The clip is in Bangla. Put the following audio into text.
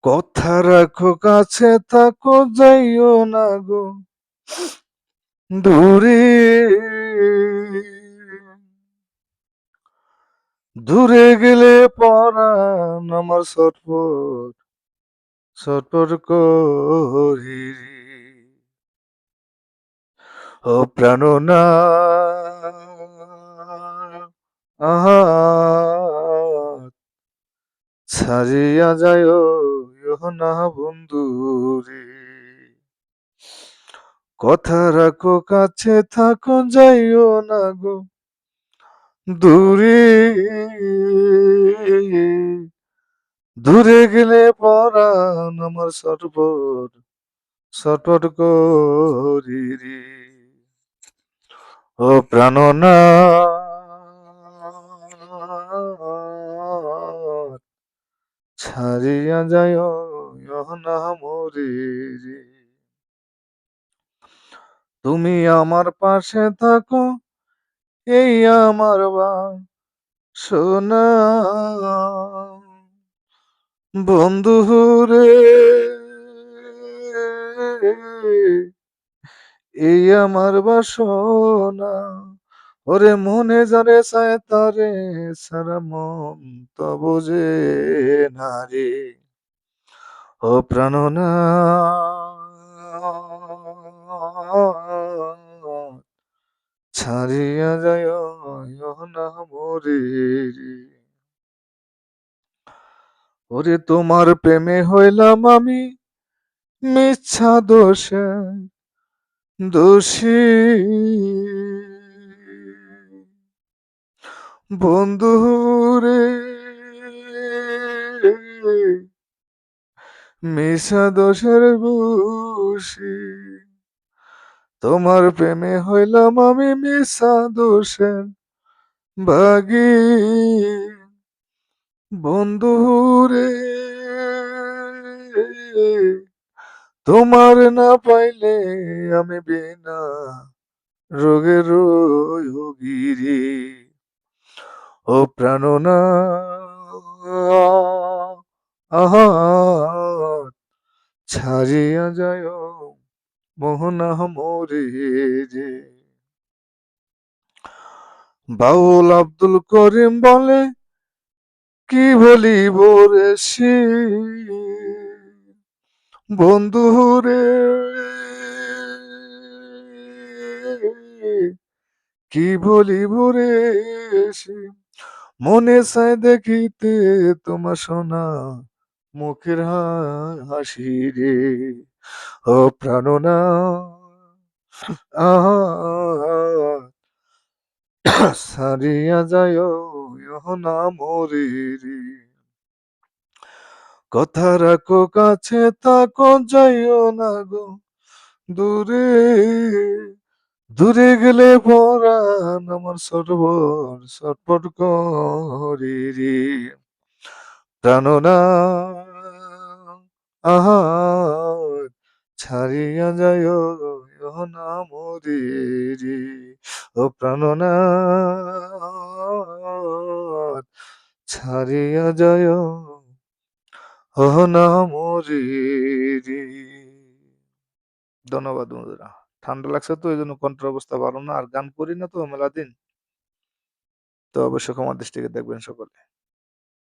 কথা রাখো কাছে থাকো যাইও না গো দূরে। দূরে গেলে পরাণ আমার ছটফট ছটফট করি রে। ও প্রাণনাথ আহা ছাড়িয়া যায় না বন্ধু রে। কথা রাখো কাছে থাকো যাইও না গো দূরে। দূরে গেলে পরাণ আমার ছটফট ছটফট করি রে। ও প্রাণনাথ ছাড়িয়া যায় না মরে রে। তুমি আমার পাশে থাকো এই আমার বাসনা বন্ধু রে। এই আমার বাসনা ওরে মনে যারে চায় তারে সারা মন তো বোঝে না রে। ও প্রাণনাথ ছাড়িয়া যায় না মরে রে। ওরে তোমার প্রেমে হইলাম আমি মিথ্যা দোষে দোষী বন্ধু রে। মিশা দোষের বশী তোমার প্রেমে হইলাম আমি মিশা দোষের ভাগী বন্ধু রে। তোমার না পাইলে আমি বিনা রোগের রোগী রে। ও প্রাণনাথ আহা ছাড়িয়া যায় মোহনা মোরে রে। বাউল আব্দুল করিম বলে কি বলিব রে সে বন্ধু রে। কি বলিব রে সে মনে চায় দেখিতে তোমার সোনা মুখের হাসি রে। ও প্রাণনাথ আহা ছাড়িয়া যায় না মরে রে। কথা রাখো কাছে থাকো যাইও না গো দূরে। দূরে গেলে পরাণ আমার ছটফট ছটফট করি রে। প্রাণনাথ আহা ছাড়িয়া যায় না মরে রে। ও প্রাণনাথ ছাড়িয়া যায় না মরে রে। ধন্যবাদ বন্ধুরা। ঠান্ডা লাগছে তো এই জন্য কণ্ঠের অবস্থা ভালো না আর গান করি না তো মেলা দিন। তো অবশ্যই ক্ষমার দৃষ্টিতে দেখবেন সকলে।